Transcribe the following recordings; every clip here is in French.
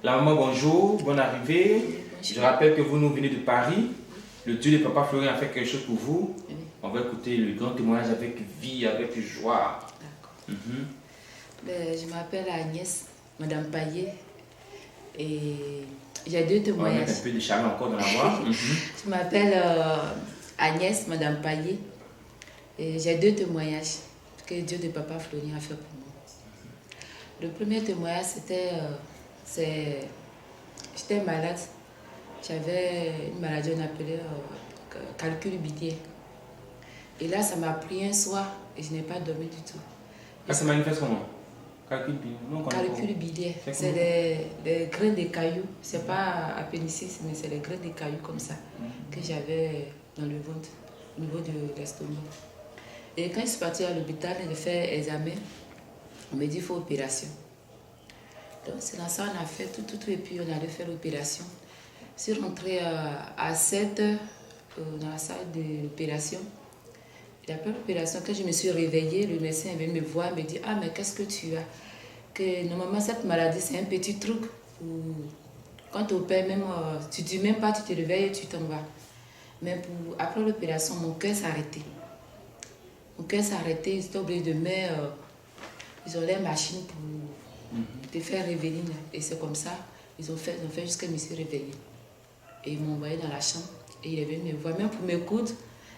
La maman, bonjour, bonne arrivée. Bonjour. Je rappelle que vous nous venez de Paris. Le Dieu de Papa Florien a fait quelque chose pour vous. Oui. On va écouter le grand témoignage avec vie, avec joie. D'accord. Je m'appelle Agnès, Madame Payet. Et j'ai deux On va témoignages. mettre un peu de chaleur encore dans la voix. Je m'appelle Agnès, Madame Payet. Et j'ai deux témoignages que Dieu de Papa Florien a fait pour moi. Le premier témoignage, j'étais malade. J'avais une maladie, on appelait calcul biliaire. Et là, ça m'a pris un soir et je n'ai pas dormi du tout. Ça se manifeste comment? Calcul biliaire. Calcul biliaire, c'est les grains de cailloux. C'est pas appendicite, mais c'est les grains de cailloux comme ça que j'avais dans le ventre, au niveau de l'estomac. Et quand je suis partie à l'hôpital, j'ai fait examen. On me dit qu'il faut opération. Donc c'est dans ça on a fait tout et puis on allait faire l'opération. Je suis rentrée à 7 h dans la salle de l'opération. Et après l'opération, quand je me suis réveillée, le médecin vient me voir et me dit « Ah, mais qu'est-ce que tu as ?» Que normalement cette maladie c'est un petit truc où quand tu opères même, tu ne dis même pas, tu te réveilles et tu t'en vas. Mais après l'opération, mon cœur s'est arrêté. Mon cœur s'est arrêté, ils étaient obligés de mettre, ils ont les machines pour te faire réveiller. Et c'est comme ça, ils ont fait jusqu'à me suis réveillée. Et ils m'ont envoyé dans la chambre et il est venu me voir. Même pour me coudre,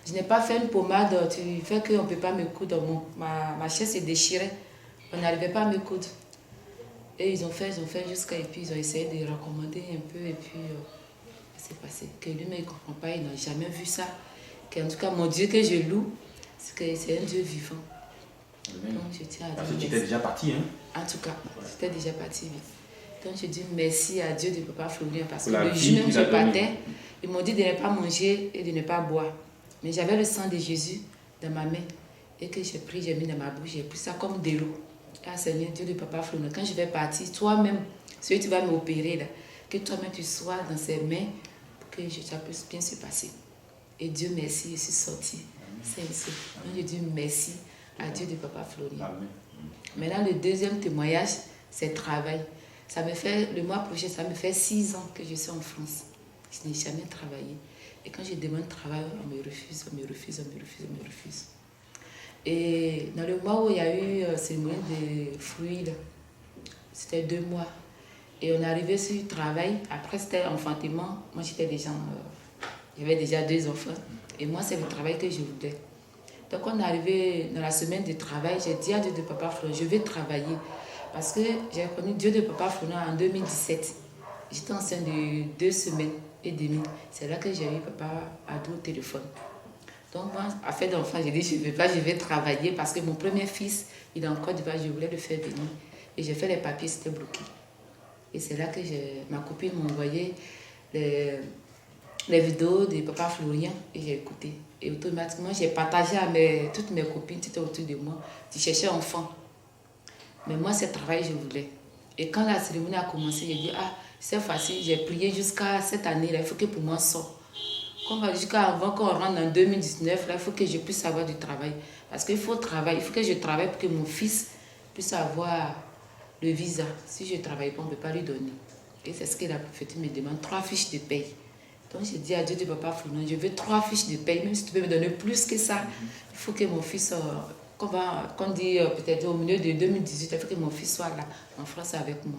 je n'ai pas fait une pommade, tu fais qu'on ne peut pas me coudre. Ma chaise s'est déchirée, on n'arrivait pas à me coudre. Et ils ont fait jusqu'à, et puis ils ont essayé de recommander un peu, et puis c'est passé. Que lui-même ne comprend pas, il n'a jamais vu ça. En tout cas, mon Dieu que je loue, c'est que c'est un Dieu vivant. Amen. Donc je tiens à Parce dire que tu merci. étais déjà parti, hein? En tout cas, j'étais déjà partie, oui. Donc je dis merci à Dieu de Papa Florien parce que Pour la le vie jour même qu'il je a donnée. partais, ils m'ont dit de ne pas manger et de ne pas boire. Mais j'avais le sang de Jésus dans ma main et que j'ai pris, j'ai mis dans ma bouche, j'ai pris ça comme de l'eau. Ah Seigneur, Dieu de Papa Florien, quand je vais partir, toi-même, celui qui va m'opérer là, que toi-même tu sois dans ses mains pour que ça puisse bien se passer. Et Dieu merci, je suis sortie. C'est ainsi. Donc je dis merci à Dieu de Papa Florien. Amen. Maintenant, le deuxième témoignage, c'est travail. Ça me fait, le mois prochain, ça me fait 6 ans que je suis en France. Je n'ai jamais travaillé. Et quand je demande travail, on me refuse, on me refuse, on me refuse, on me refuse. Et dans le mois où il y a eu cérémonie de fruits, c'était 2 mois. Et on est arrivé sur le travail. Après, c'était enfantement. Moi, j'avais déjà 2 enfants. Et moi, c'est le travail que je voulais. Donc, on est arrivé dans la semaine de travail. J'ai dit à Dieu de Papa Florent, je vais travailler. Parce que j'ai connu Dieu de Papa Florent en 2017. J'étais enceinte de 2 semaines et demie. C'est là que j'ai eu Papa Ado au téléphone. Donc, moi, à faire d'enfant, j'ai dit, je ne vais pas, je vais travailler parce que mon premier fils, il est en Côte d'Ivoire, je voulais le faire venir. Et j'ai fait les papiers, c'était bloqué. Et c'est là que ma copine m'a envoyé les vidéos de Papa Florien et j'ai écouté. Et automatiquement, j'ai partagé à toutes mes copines qui étaient autour de moi, qui cherchaient enfant. Mais moi, ce travail, je voulais. Et quand la cérémonie a commencé, j'ai dit, ah, c'est facile, j'ai prié jusqu'à cette année, là, il faut que pour moi sorte. Avant qu'on rentre en 2019, là, il faut que je puisse avoir du travail. Parce qu'il faut travailler, il faut que je travaille pour que mon fils puisse avoir le visa. Si je ne travaille pas, on ne peut pas lui donner. Et c'est ce que la prophétie me demande, 3 fiches de paye. Donc j'ai dit à Dieu de Papa Florent, je veux 3 fiches de paye, même si tu peux me donner plus que ça. Il faut que mon fils, qu'on dit peut-être au milieu de 2018, il faut que mon fils soit là, en France avec moi.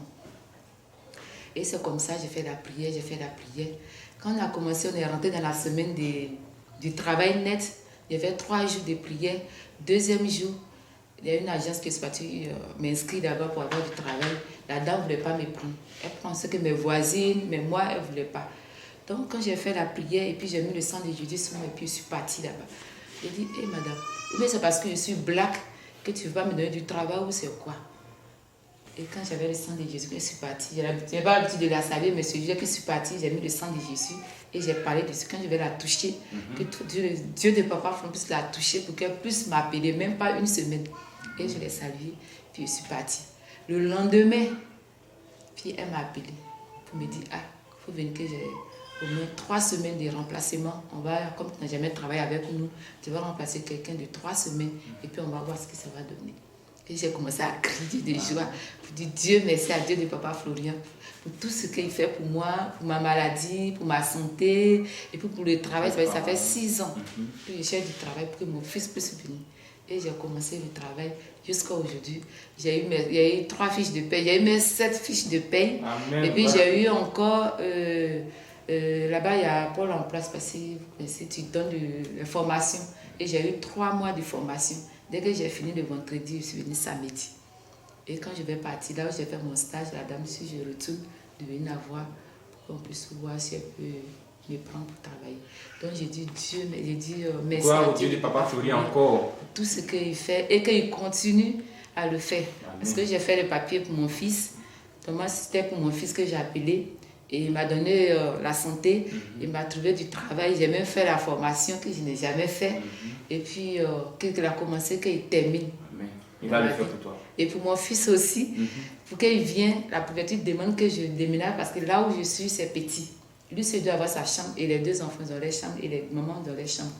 Et c'est comme ça, j'ai fait la prière. Quand on a commencé, on est rentré dans la semaine du travail net. Il y avait 3 jours de prière. Deuxième jour, il y a une agence qui est partie m'inscrire d'abord pour avoir du travail. La dame ne voulait pas me prendre. Elle pensait que mes voisines, mais moi, elle ne voulait pas. Donc, quand j'ai fait la prière et puis j'ai mis le sang de Jésus sur moi et puis je suis partie là-bas. J'ai dit, hé madame, mais c'est parce que je suis black que tu ne veux pas me donner du travail ou c'est quoi? Et quand j'avais le sang de Jésus, je suis partie. Je n'avais pas l'habitude de la saluer, mais celui-là que je suis partie, j'ai mis le sang de Jésus et j'ai parlé dessus. Quand je vais la toucher, que Dieu de Papa Florent puisse la toucher pour qu'elle puisse m'appeler, même pas une semaine. Et je l'ai saluée, puis je suis partie. Le lendemain, puis elle m'a appelée pour me dire, ah, il faut venir que j'ai au moins 3 semaines de remplacement. Comme tu n'as jamais travaillé avec nous, tu vas remplacer quelqu'un de 3 semaines et puis on va voir ce que ça va donner. Et j'ai commencé à crier de joie pour dire Dieu, merci à Dieu de Papa Florian pour tout ce qu'il fait pour moi, pour ma maladie, pour ma santé et puis pour le travail. Ça fait 6 ans que je cherche du travail pour que mon fils puisse venir. Et j'ai commencé le travail jusqu'à aujourd'hui. Il y a eu 3 fiches de paie, il y a eu mes 7 fiches de paie. Amen, et puis j'ai eu encore, là-bas il y a Pôle emploi, parce que tu donnes la formation. Et j'ai eu 3 mois de formation. Dès que j'ai fini le vendredi, je suis venue samedi. Et quand je vais partir, là où j'ai fait mon stage, la dame, si je retourne, de venir la voir pour qu'on puisse voir si elle peut me prendre pour travailler. Donc j'ai dit Dieu, j'ai dit merci à Dieu de Papa Florian encore. Tout ce qu'il fait et qu'il continue à le faire. Amen. Parce que j'ai fait le papier pour mon fils. Donc moi, c'était pour mon fils que j'ai appelé. Et il m'a donné la santé, il m'a trouvé du travail. J'ai même fait la formation que je n'ai jamais fait. Et puis, qu'il a commencé, qu'il termine. Amen. Il va le faire pour toi. Et pour mon fils aussi, pour qu'il vienne, la préfecture demande que je déménage parce que là où je suis, c'est petit. Lui, c'est doit avoir sa chambre et les 2 enfants dans les chambres et les mamans dans les chambres.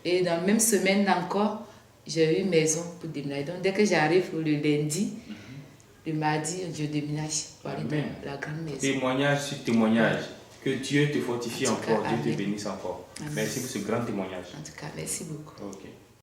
Et dans la même semaine encore, j'ai eu une maison pour déménager. Donc, dès que j'arrive le lundi, le mardi, je déménage pour aller dans la grande maison. Témoignage sur témoignage. Que Dieu te fortifie encore, Dieu te bénisse encore. Amen. Merci pour ce grand témoignage. En tout cas, merci beaucoup. Okay.